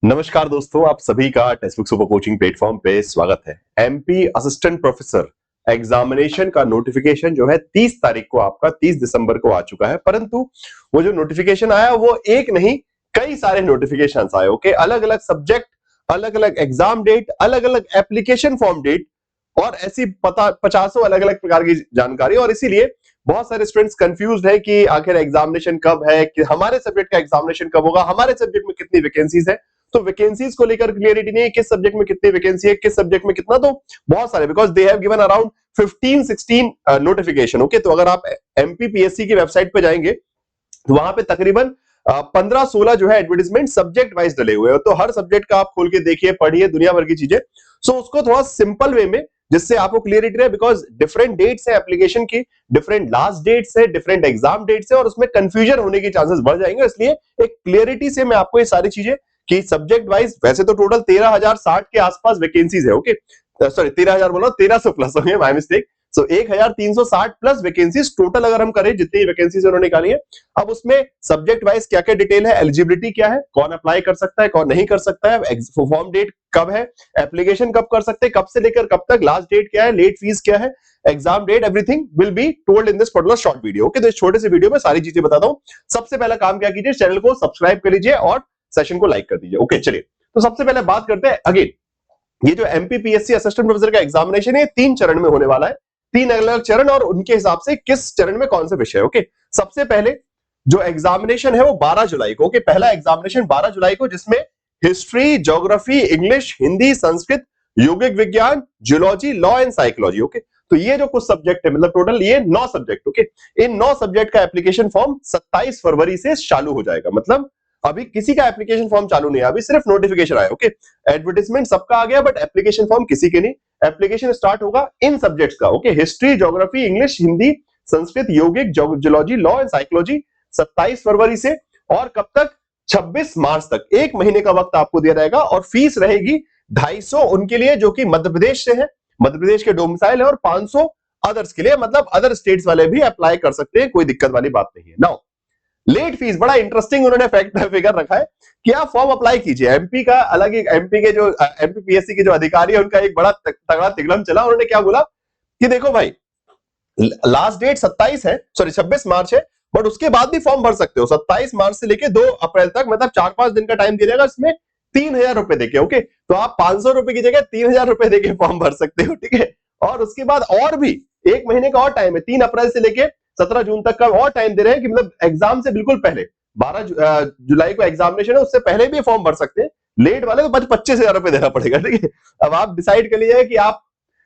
नमस्कार दोस्तों, आप सभी का text book super coaching platform पे स्वागत है। एमपी असिस्टेंट प्रोफेसर एग्जामिनेशन का नोटिफिकेशन जो है 30 तारीख को आपका 30 दिसंबर को आ चुका है। परंतु वो जो नोटिफिकेशन आया वो एक नहीं कई सारे नोटिफिकेशंस आए। ओके, अलग अलग सब्जेक्ट, अलग अलग एग्जाम डेट, अलग अलग एप्लीकेशन फॉर्म डेट और ऐसी पता 50 अलग अलग प्रकार की जानकारी। और इसीलिए बहुत सारे स्टूडेंट्स कंफ्यूज्ड है कि आखिर एग्जामिनेशन कब है, कि हमारे सब्जेक्ट का एग्जामिनेशन कब होगा, हमारे सब्जेक्ट में कितनी वैकेंसीज है। तो वैकेंसीज को लेकर क्लियरिटी नहीं है, किस सब्जेक्ट में कितनी वैकेंसी है, किस सब्जेक्ट में कितना। तो बहुत सारे, because they have given around 15-16 notification. Okay, तो अगर आप एमपीपीएससी की वेबसाइट पे जाएंगे तो वहां पे तकरीबन 15-16 जो है एडवर्टाइजमेंट सब्जेक्ट वाइज डले हुए हैं। तो हर सब्जेक्ट का आप खोल के देखिए, पढ़िए, दुनिया भर की चीजें। सो उसको थोड़ा सिंपल वे में, जिससे आपको क्लियरिटी रहे, बिकॉज डिफरेंट डेट्स है एप्लीकेशन की, डिफरेंट लास्ट डेट्स है, डिफरेंट एग्जाम डेट्स है, और उसमें कंफ्यूजन होने के चांसेस बढ़ जाएंगे। इसलिए एक क्लियरिटी से मैं आपको ये सारी चीजें कि सब्जेक्ट वाइज, वैसे तो टोटल 13,060 के आसपास वैकेंसीज है। ओके, सॉरी 13,000 बोला, 1300 प्लस हो गया, my mistake. So 1360 plus vacancies total अगर हम करें, जितनी वैकेंसीज उन्होंने निकाली है। अब उसमें सब्जेक्ट वाइज क्या क्या डिटेल है, एलिजिबिलिटी क्या है, कौन अप्लाई कर सकता है, कौन नहीं कर सकता है, फॉर्म डेट कब है, एप्लीकेशन कब कर सकते हैं, कब से लेकर कब तक, लास्ट डेट क्या है, लेट फीस क्या है, exam date, everything will be told in this particular short video. Okay, तो इस छोटे से वीडियो में सारी चीजें बताता हूं। सबसे पहला काम क्या कीजिए, चैनल को सब्सक्राइब कर लीजिए और सेशन को लाइक कर दीजिए। ओके, चलिए, तो सबसे पहले बात करते हैं अगेन, ये जो एमपीपीएससी असिस्टेंट प्रोफेसर का एग्जामिनेशन है 3 चरण में होने वाला है। 3 अलग अलग चरण और उनके हिसाब से किस चरण में कौन से विषय। ओके, सबसे पहले जो एग्जामिनेशन है वो 12 जुलाई को। ओके, पहला एग्जामिनेशन 12 जुलाई को, जिसमें history, geography, English, Hindi, Sanskrit, यौगिक विज्ञान, geology, law and psychology. Okay, तो ये जो कुछ सब्जेक्ट है, मतलब टोटल ये 9 सब्जेक्ट। ओके, इन 9 सब्जेक्ट का एप्लीकेशन फॉर्म 27 फरवरी से चालू हो जाएगा। मतलब अभी किसी का एप्लीकेशन फॉर्म चालू नहीं है, अभी सिर्फ नोटिफिकेशन आया। ओके, एडवर्टाइजमेंट सबका आ गया, बट एप्लीकेशन फॉर्म किसी के नहीं। एप्लीकेशन स्टार्ट होगा इन सब्जेक्ट्स का। Okay, history, geography, English, Hindi, Sanskrit, यौगिक, जियोलॉजी, लॉ एंड साइकोलॉजी, 27 फरवरी से। और कब तक? 26 मार्च तक, एक महीने का वक्त आपको दिया जाएगा। और फीस रहेगी 250 उनके लिए जो कि मध्य प्रदेश से है, मध्य प्रदेश के डोमिसाइल है, और 500 अदर्स के लिए, मतलब अदर स्टेट्स वाले भी अप्लाई कर सकते हैं, कोई दिक्कत वाली बात नहीं है। नाउ लेट फीस, बड़ा इंटरेस्टिंग उन्होंने फैक्ट फिगर रखा है कि आप फॉर्म अप्लाई कीजिए। एमपी का अलग, एक एमपी के जो एमपीपीएससी के जो अधिकारी है, उनका एक बड़ा तगड़ा तिगड़म चला। उन्होंने क्या बोला कि देखो भाई, लास्ट डेट 27 है, सॉरी 26 मार्च है, बट उसके बाद भी फॉर्म भर सकते हो 27 मार्च से लेके 2 अप्रैल तक, मतलब 4-5 दिन का टाइम दिया जाएगा। इसमें 3,000 रुपए देके, ओके, तो आप 500 रुपए की जगह 3,000 रुपए देके फॉर्म भर सकते हो। ठीक है, और उसके बाद और भी एक महीने का और टाइम है, 3 अप्रैल से लेके 17 जून तक का और टाइम दे रहे हैं, कि मतलब एग्जाम से बिल्कुल पहले 12 जुलाई को एग्जामिनेशन है, उससे पहले भी फॉर्म भर सकते हैं। लेट वाले तो 25,000 रुपए देना पड़ेगा। ठीक है, अब आप डिसाइड कर लीजिए कि आप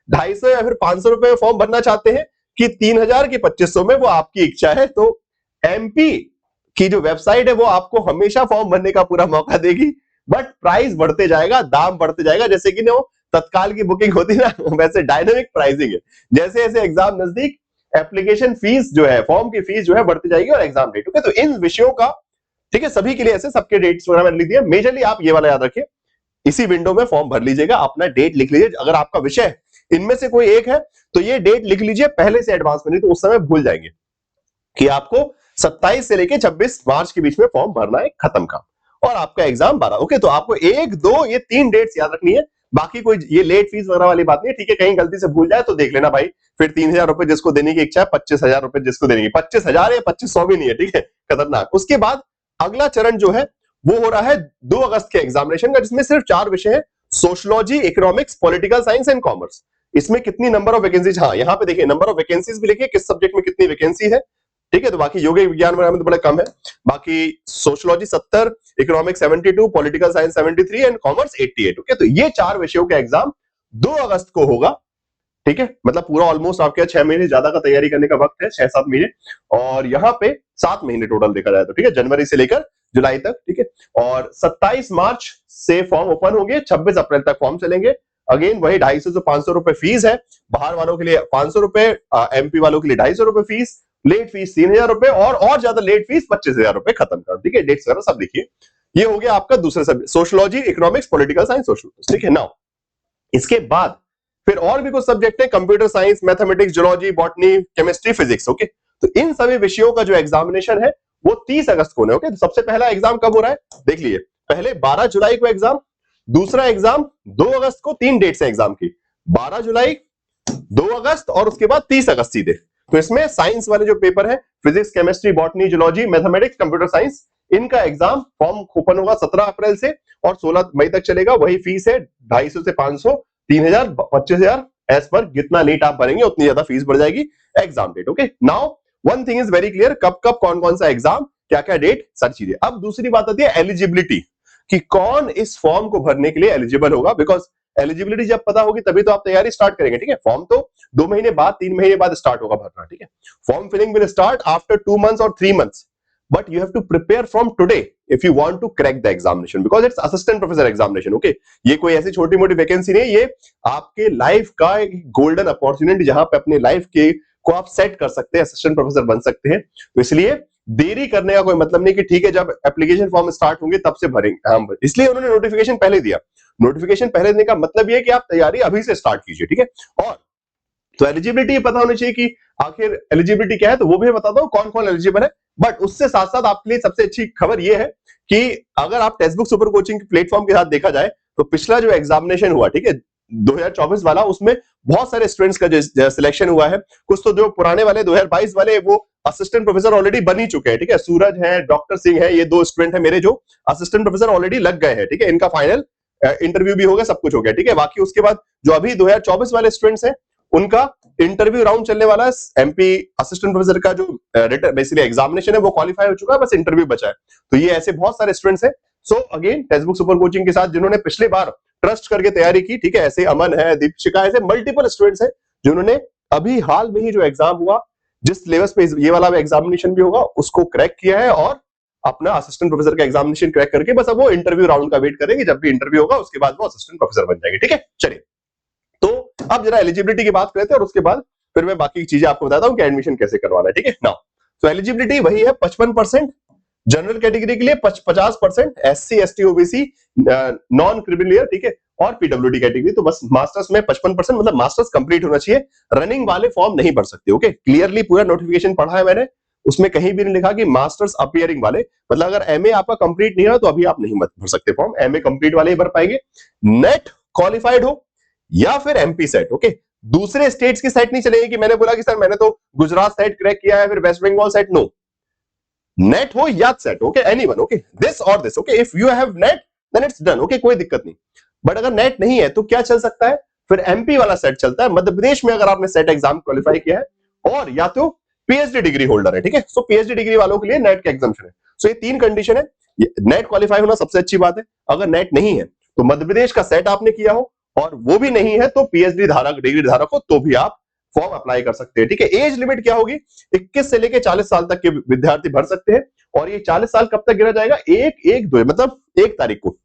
250 या फिर 500 रुपए फॉर्म भरना चाहते हैं कि 3,000 की 2500 में, वो आपकी इच्छा है। तो एमपी की जो वेबसाइट है वो आपको हमेशा फॉर्म भरने का पूरा मौका देगी, बट प्राइस बढ़ते जाएगा, दाम बढ़ते जाएगा। जैसे कि ना तत्काल की बुकिंग होती है ना, वैसे डायनामिक प्राइसिंग है। जैसे जैसे एग्जाम नजदीक, एप्लीकेशन फीस जो है, फॉर्म की फीस जो है बढ़ती जाएगी, और एग्जाम डेट। ओके, तो इन विषयों का, ठीक है, सभी के लिए ऐसे सबके डेट्स वगैरह मैंने लिख दिया। मेजरली आप ये वाला याद रखिए, इसी विंडो में फॉर्म भर लीजिएगा, अपना डेट लिख लीजिए। अगर आपका विषय इनमें से कोई एक है तो ये डेट लिख लीजिए पहले से एडवांस में, नहीं तो उस समय भूल जाएंगे कि आपको 27 से लेके 26 मार्च के बीच में फॉर्म भरना है, खत्म काम। और आपका एग्जाम 12। ओके, तो आपको 1, 2 ये 3 डेट्स याद रखनी है। बाकी कोई ये लेट फीस वगैरह वाली बात नहीं है। ठीक है, कहीं गलती से भूल जाए तो देख लेना भाई, फिर 3,000 रुपए जिसको देने की इच्छा है, 25,000 रुपए जिसको देने की, 25,000 या 2500 भी नहीं है। ठीक है, खतरनाक। उसके बाद अगला चरण जो है वो हो रहा है 2 अगस्त के एग्जामिनेशन का, जिसमें सिर्फ 4 विषय है, sociology, economics, political science and commerce. इसमें कितनी नंबर ऑफ वैकेंसीज, हाँ यहाँ पे देखिए नंबर ऑफ वैकेंसीज भी लिखिए, किस सब्जेक्ट में कितनी वैकेंसी है। ठीक है, तो बाकी यौगिक विज्ञान में तो बड़ा कम है। बाकी sociology 70, economics 72, political science 73 and commerce 88। Okay, तो ये 4 विषयों का एग्जाम 2 अगस्त को होगा। ठीक है, मतलब पूरा ऑलमोस्ट आपके 6 महीने ज्यादा का तैयारी करने का वक्त है, 6-7 महीने। और यहाँ पे 7 महीने टोटल देखा जाए तो, ठीक है, जनवरी से लेकर जुलाई तक। ठीक है, और 27 मार्च से फॉर्म ओपन होंगे, 26 अप्रैल तक फॉर्म चलेंगे। अगेन वही 250 से 500 रुपए फीस है, बाहर वालों के लिए 500 रुपए, एमपी वालों के लिए 250 रुपए फीस, लेट फीस 3,000 रुपए, और ज्यादा लेट फीस 25,000 रुपए, खत्म कर। ठीक है, डेट्स वगैरह सब लिखिए। ये हो गया आपका दूसरा subject, sociology, economics, political science, social. ठीक है, नाउ इसके बाद फिर और भी कुछ सब्जेक्ट है, computer science, mathematics, geology, botany, chemistry, physics. Okay, तो इन सभी विषयों का जो एग्जामिनेशन है वो 30 अगस्त को है। ओके, तो सबसे पहला एग्जाम कब हो रहा है देख लीजिए, पहले 12 जुलाई को एग्जाम, दूसरा एग्जाम 2 अगस्त को, 3 डेट्स है एग्जाम की, 12 जुलाई, 2 अगस्त और उसके बाद 30 अगस्त सीधे। तो इसमें साइंस वाले जो पेपर है, physics, chemistry, botany, zoology, mathematics, computer science, इनका एग्जाम फॉर्म ओपन होगा 17 अप्रैल से और 16 मई तक चलेगा। वही फीस है 250 से 500, 3000, 25,000, एज पर जितना लेट आप भरेंगे उतनी ज्यादा फीस बढ़ जाएगी exam date. Okay, now one thing is very clear, कब कब कौन कौन सा एग्जाम, क्या क्या डेट, सारी चीजें। अब दूसरी बात आती है एलिजिबिलिटी, कि कौन इस फॉर्म को भरने के लिए एलिजिबल होगा, बिकॉज एलिजिबिलिटी जब पता होगी तभी तो आप तैयारी स्टार्ट करेंगे। ठीक है, फॉर्म तो 2 महीने बाद, 3 महीने बाद स्टार्ट होगा भरना। ठीक है, form filling will start after 2 months और 3 months, but you have to prepare from today if you want to crack the examination because it's assistant professor examination. Okay, ये कोई ऐसी छोटी मोटी वैकेंसी नहीं, ये आपके लाइफ का एक गोल्डन अपॉर्चुनिटी जहां पे अपने लाइफ के को आप सेट कर सकते हैं, असिस्टेंट प्रोफेसर बन सकते हैं। तो इसलिए देरी करने का कोई मतलब नहीं कि ठीक है जब एप्लीकेशन फॉर्म स्टार्ट होंगे तब से भरेंगे हम, इसलिए उन्होंने नोटिफिकेशन पहले दिया। नोटिफिकेशन पहले देने का मतलब ये कि आप तैयारी अभी से स्टार्ट कीजिए। ठीक है, और तो एलिजिबिलिटी पता होनी चाहिए कि आखिर एलिजिबिलिटी क्या है, तो वो भी बता दो कौन कौन एलिजिबल है। बट उससे साथ साथ आपके लिए सबसे अच्छी खबर ये है कि अगर आप text book super coaching platform के साथ देखा जाए तो पिछला जो एग्जामिनेशन हुआ, ठीक है 2024 वाला, उसमें बहुत सारे स्टूडेंट्स का जो सिलेक्शन हुआ है, कुछ तो जो पुराने वाले 2022 वाले वो असिस्टेंट प्रोफेसर ऑलरेडी बन ही चुके हैं। ठीक है, सूरज है, डॉक्टर सिंह है, ये 2 स्टूडेंट है मेरे जो असिस्टेंट प्रोफेसर ऑलरेडी लग गए हैं। ठीक है, इनका फाइनल इंटरव्यू भी हो गया, सब कुछ हो गया। ठीक है, बाकी उसके बाद जो अभी 2024 वाले स्टूडेंट्स हैं उनका इंटरव्यू राउंड चलने वाला है। एमपी असिस्टेंट प्रोफेसर का जो बेसिकली एग्जामिनेशन है वो क्वालिफाई हो चुका है, बस इंटरव्यू बचा है। तो ये ऐसे बहुत सारे स्टूडेंट्स हैं। So again text book super coaching के साथ जिन्होंने पिछले बार ट्रस्ट करके तैयारी की, ठीक है, ऐसे अमन है, दीपिका, ऐसे मल्टीपल स्टूडेंट्स हैं जिन्होंने अभी हाल में ही जो एग्जाम हुआ, जिस सिलेबस पे ये वाला एग्जामिनेशन भी होगा उसको क्रैक किया है और अपना असिस्टेंट प्रोफेसर का एग्जामिनेशन क्रैक करके बस अब वो इंटरव्यू राउंड का वेट करेंगे। जब भी इंटरव्यू होगा उसके बाद वो असिस्टेंट प्रोफेसर बन जाएंगे। ठीक है, चलिए तो अब जरा एलिजिबिलिटी की बात करते हैं और उसके बाद फिर मैं बाकी चीजें आपको बताता हूं कि एडमिशन कैसे करवाना है। ठीक है, नाउ तो एलिजिबिलिटी वही है 55%, जनरल कैटेगरी के लिए 50%, SC ST OBC non criminal, ठीक है, और पीडब्ल्यूडी कैटेगरी तो बस मास्टर्स में 55%, मतलब मास्टर्स कंप्लीट होना चाहिए। रनिंग वाले फॉर्म नहीं भर सकते। ओके, क्लियरली पूरा नोटिफिकेशन पढ़ा है मैंने, उसमें कहीं भी नहीं लिखा कि मास्टर्स अपीयरिंग वाले, मतलब अगर एमए आपका कंप्लीट नहीं हो तो अभी आप नहीं भर सकते फॉर्म, एमए कंप्लीट वाले ही भर पाएंगे। नेट क्वालिफाइड हो या फिर एमपी सेट। ओके, दूसरे स्टेट्स की सेट नहीं चलेगी कि मैंने बोला कि सर मैंने तो गुजरात सेट क्रैक किया है फिर West Bengal SET, no, NET हो या SET. Okay, anyone, okay, this or this. Okay, if you have NET then it's done. Okay, कोई दिक्कत नहीं। बट अगर नेट नहीं है तो क्या चल सकता है, फिर एमपी वाला सेट चलता है। मध्य प्रदेश में अगर आपने सेट एग्जाम क्वालिफाई किया है और या तो पीएचडी डिग्री होल्डर है, ठीक है, सो पीएचडी डिग्री वालों के लिए नेट का एग्जाम्शन है। सो ये 3 कंडीशन है, नेट क्वालिफाई होना सबसे अच्छी बात है। अगर नेट नहीं है तो मध्य प्रदेश का सेट आपने किया हो और वो भी नहीं है तो पीएचडी धारक, डिग्री धारक हो तो भी आप फॉर्म अप्लाई कर सकते हैं। ठीक है, एज लिमिट क्या होगी, 21 से लेकर 40 साल तक के विद्यार्थी भर सकते हैं। और ये 40 साल कब तक गिरा जाएगा, 1/1/2 मतलब 1 तारीख को,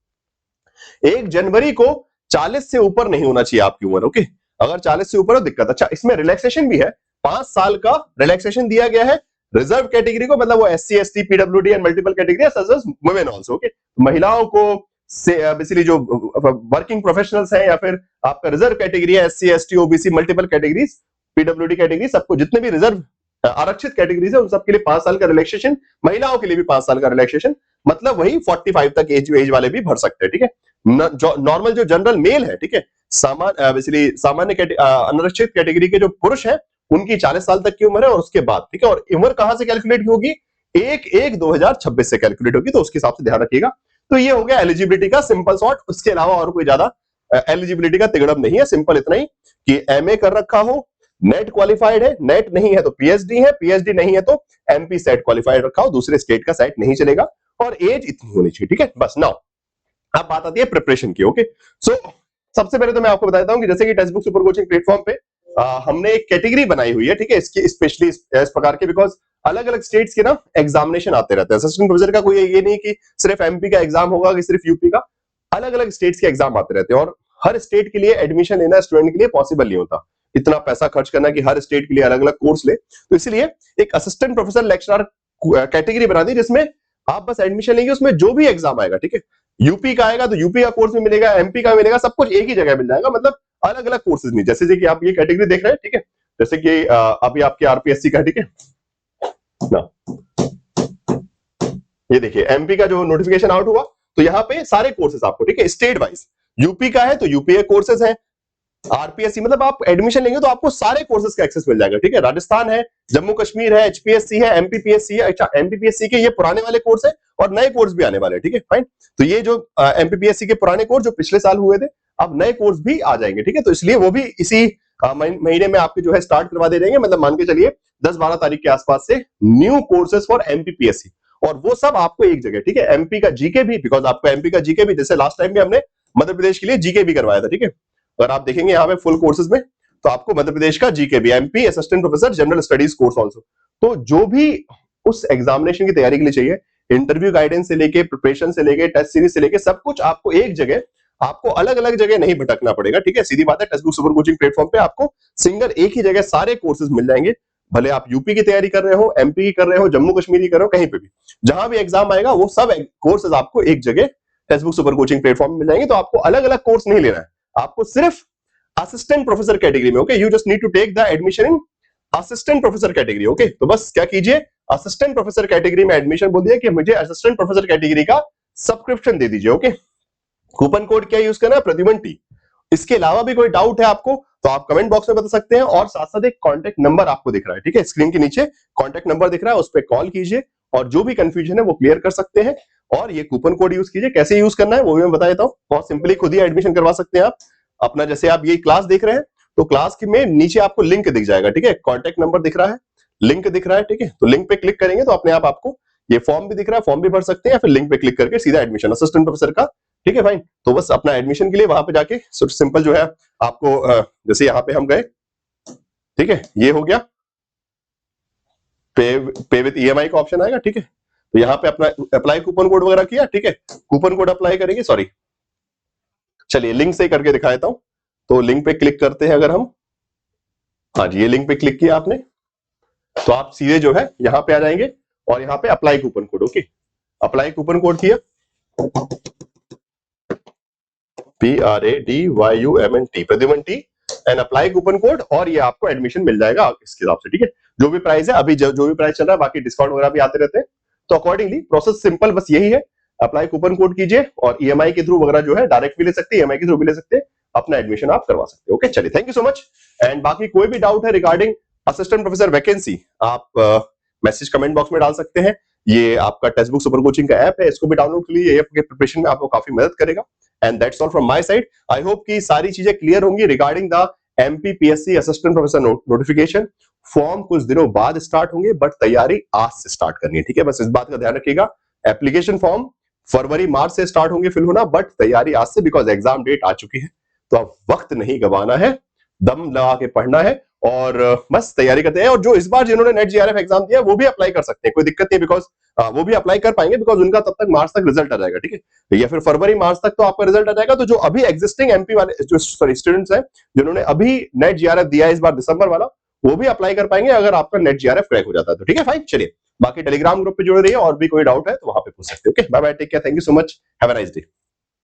1 जनवरी को 40 से ऊपर नहीं होना चाहिए आपकी उम्र। ओके, अगर 40 से ऊपर हो दिक्कत। अच्छा, इसमें रिलैक्सेशन भी है, 5 साल का रिलैक्सेशन दिया गया है रिजर्व कैटेगरी को, मतलब वो SC ST PWD and multiple category such as women also. Okay, महिलाओं को से बेसिकली जो वर्किंग प्रोफेशनल्स हैं या फिर आपका रिजर्व कैटेगरी है, SC ST OBC multiple categories PWD category, सबको जितने भी रिजर्व आरक्षित कैटेगरीज है उन सबके लिए 5 साल का रिलैक्सेशन, महिलाओं के लिए भी 5 साल का रिलैक्सेशन, मतलब वही 45 तक एज वाले भी भर सकते हैं। ठीक है, नॉर्मल जो जनरल मेल है, ठीक है, बेसिकली सामान्य अनारक्षित कैटेगरी के जो पुरुष हैं उनकी 40 साल तक की उम्र है और उसके बाद, ठीक है, और उम्र कहां से कैलकुलेट होगी, 1/1/2026 से कैलकुलेट होगी, तो उसके हिसाब से ध्यान रखिएगा। तो ये हो गया एलिजिबिलिटी का सिंपल सॉर्ट, उसके अलावा और कोई ज्यादा एलिजिबिलिटी का तिगड़म नहीं है, सिंपल इतना ही कि एमए कर रखा हो, नेट क्वालिफाइड है, नेट नहीं है तो पीएचडी है, पीएचडी नहीं है तो एमपी सेट क्वालिफाइड रखा हो, दूसरे स्टेट का सेट नहीं चलेगा, और एज इतनी होनी चाहिए। ठीक है, बस। नाउ अब बात आती है प्रिपरेशन की। ओके, सो सबसे पहले तो मैं आपको बताता हूं कि जैसे कि text book super coaching platform पे हमने एक कैटेगरी बनाई हुई है, ठीक है, इसकी स्पेशली इस प्रकार के, बिकॉज अलग अलग स्टेट्स के ना एग्जामिनेशन आते रहते हैं। असिस्टेंट प्रोफेसर का कोई ये नहीं कि सिर्फ एमपी का एग्जाम होगा कि सिर्फ यूपी का, अलग अलग स्टेट्स के एग्जाम आते रहते हैं और हर स्टेट के लिए एडमिशन लेना स्टूडेंट के लिए पॉसिबल नहीं होता, इतना पैसा खर्च करना कि हर स्टेट के लिए अलग अलग कोर्स ले। तो इसलिए एक असिस्टेंट प्रोफेसर लेक्चरर कैटेगरी बना दी जिसमें आप बस एडमिशन लेंगे, उसमें जो भी एग्जाम आएगा, ठीक है, यूपी का आएगा तो यूपी का कोर्स भी मिलेगा, एमपी का मिलेगा, सब कुछ एक ही जगह मिल जाएगा, मतलब अलग अलग कोर्सेज नहीं। जैसे कि आप ये कैटेगरी देख रहे हैं, ठीक है, जैसे कि अभी आपके आरपीएससी का, ठीक है ना, ये देखिए एमपी का जो नोटिफिकेशन आउट हुआ तो यहाँ पे सारे कोर्सेज आपको, ठीक है, स्टेट वाइज। यूपी का है तो यूपी के कोर्सेज हैं, आरपीएससी मतलब आप एडमिशन लेंगे तो आपको सारे कोर्सेज का एक्सेस मिल जाएगा, ठीक है। राजस्थान है, जम्मू कश्मीर है, एचपीएससी है, एमपीपीएससी है। अच्छा, एमपीपीएससी के ये पुराने वाले कोर्स है और नए कोर्स भी आने वाले हैं, ठीक है, फाइन। तो ये जो एमपीपीएससी के पुराने कोर्स जो पिछले साल हुए थे, अब नए कोर्स भी आ जाएंगे, ठीक है। तो इसलिए वो भी इसी महीने में आपके जो है स्टार्ट करवा दे जाएंगे, मतलब मान के चलिए 10-12 तारीख के आसपास से न्यू कोर्सेज फॉर एमपीपीएससी, और वो सब आपको एक जगह, ठीक है। एमपी का जीके भी, बिकॉज आपको एमपी का जीके भी, जैसे लास्ट टाइम भी हमने मध्य प्रदेश के लिए जीके भी करवाया था, ठीक है। अगर आप देखेंगे यहाँ पे फुल कोर्सेज में, तो आपको मध्य प्रदेश का जीके भी, MP assistant professor general studies course also. तो जो भी उस एग्जामिनेशन की तैयारी के लिए चाहिए, इंटरव्यू गाइडेंस से लेके, प्रिपरेशन से लेके, टेस्ट सीरीज से लेके, सब कुछ आपको एक जगह, आपको अलग अलग जगह नहीं भटकना पड़ेगा, ठीक है। सीधी बात है, text book super coaching platform पे आपको सिंगल एक ही जगह सारे कोर्सेज मिल जाएंगे। भले आप यूपी की तैयारी कर रहे हो, एमपी की कर रहे हो, जम्मू कश्मीर की कर रहे हो, कहीं पे भी जहां भी एग्जाम आएगा, वो सब कोर्सेज आपको एक जगह text book super coaching platform में मिल जाएंगे। तो आपको अलग अलग कोर्स नहीं लेना है, आपको सिर्फ असिस्टेंट प्रोफेसर कैटेगरी में, okay, you just need to take the admission in assistant professor category, okay. तो बस क्या कीजिए, असिस्टेंट प्रोफेसर कैटेगरी में एडमिशन बोल दिया कि मुझे असिस्टेंट प्रोफेसर कैटेगरी का सब्सक्रिप्शन दे दीजिए, ओके। कूपन कोड क्या यूज करना है, प्रद्युमन टी। इसके अलावा भी कोई डाउट है आपको तो आप कमेंट बॉक्स में बता सकते हैं, और साथ साथ एक कॉन्टैक्ट नंबर आपको दिख रहा है, ठीक है, स्क्रीन के नीचे कॉन्टैक्ट नंबर दिख रहा है, उस पर कॉल कीजिए और जो भी कंफ्यूजन है वो क्लियर कर सकते हैं। और ये कूपन कोड यूज कीजिए, कैसे यूज करना है वो भी मैं बता देता हूँ, बहुत सिंपली खुद ही एडमिशन करवा सकते हैं आप अपना। जैसे आप ये क्लास देख रहे हैं, तो क्लास में नीचे आपको लिंक दिख जाएगा, ठीक है, कॉन्टैक्ट नंबर दिख रहा है, लिंक दिख रहा है, ठीक है। तो लिंक पे क्लिक करेंगे तो अपने आप आपको ये फॉर्म भी दिख रहा है, फॉर्म भी भर सकते हैं, या फिर लिंक पे क्लिक करके सीधा एडमिशन असिस्टेंट प्रोफेसर का, ठीक है भाई। तो बस अपना एडमिशन के लिए वहां पे जाके सिंपल जो है आपको, जैसे यहाँ पे हम गए, ठीक है, ये हो गया, पे विद ईएमआई का ऑप्शन आएगा, ठीक है। तो यहाँ पे अपना अप्लाई कूपन कोड वगैरह किया, ठीक है, कूपन कोड अप्लाई करेंगे, सॉरी चलिए लिंक से करके दिखा देता हूं। तो लिंक पे क्लिक करते हैं अगर हम, हाँ जी, ये लिंक पे क्लिक किया आपने, तो आप सीधे जो है यहाँ पे आ जाएंगे और यहाँ पे apply coupon code, okay, apply coupon code किया, PRADYUMNT, Pradyuman T, and apply coupon code, और ये आपको एडमिशन मिल जाएगा इसके हिसाब से, ठीक है। जो भी प्राइस है अभी, जो भी प्राइस चल रहा है, बाकी डिस्काउंट वगैरह भी आते रहते हैं, तो अकॉर्डिंगली प्रोसेस सिंपल बस यही है, अप्लाई कूपन कोड कीजिए और ईएमआई के थ्रू वगैरह जो है डायरेक्ट भी ले सकते हैं, ईएमआई के थ्रू भी ले सकते हैं, अपना एडमिशन आप करवा सकते हैं, ओके। चलिए, thank you so much. And बाकी कोई भी डाउट है रिगार्डिंग असिस्टेंट प्रोफेसर वैकेंसी, आप मैसेज कमेंट बॉक्स में डाल सकते हैं। ये आपका टेक्स्ट बुक सुपर कोचिंग का ऐप है, इसको भी डाउनलोड कर लीजिए, आपके प्रिपरेशन में आपको काफी मदद करेगा। And that's all from my side. I hope कि सारी चीजें क्लियर होंगी regarding the MPPSC assistant professor notification. Form कुछ दिनों बाद स्टार्ट होंगे, बट तैयारी आज से स्टार्ट करनी है, ठीक है, बस इस बात का ध्यान रखिएगा। एप्लीकेशन फॉर्म फरवरी मार्च से स्टार्ट होंगे फिल होना, बट तैयारी आज से, बिकॉज एग्जाम डेट आ चुकी है। तो अब वक्त नहीं गंवाना है, दम लगा के पढ़ना है और बस तैयारी करते हैं। और जो इस बार जिन्होंने नेट जीआरएफ एग्जाम दिया वो भी अप्लाई कर सकते हैं, कोई दिक्कत नहीं, बिकॉज वो भी अप्लाई कर पाएंगे, बिकॉज उनका तब तक मार्च तक रिजल्ट आ जाएगा, ठीक है, या फिर फरवरी मार्च तक तो आपका रिजल्ट आ जाएगा। तो जो अभी एग्जिस्टिंग एमपी वाले जो स्टूडेंट्स हैं जिन्होंने अभी नेट जीआरएफ दिया है इस बार दिसंबर वाला, वो भी अप्लाई कर पाएंगे अगर आपका नेट जीआरएफ क्रैक हो जाता है तो, ठीक है फाइन। चलिए, बाकी टेलीग्राम ग्रुप पे जुड़े रहिए, और भी कोई डाउट है तो वहां पे पूछ सकते हैं, okay. Bye bye, take care, thank you so much, have a nice day.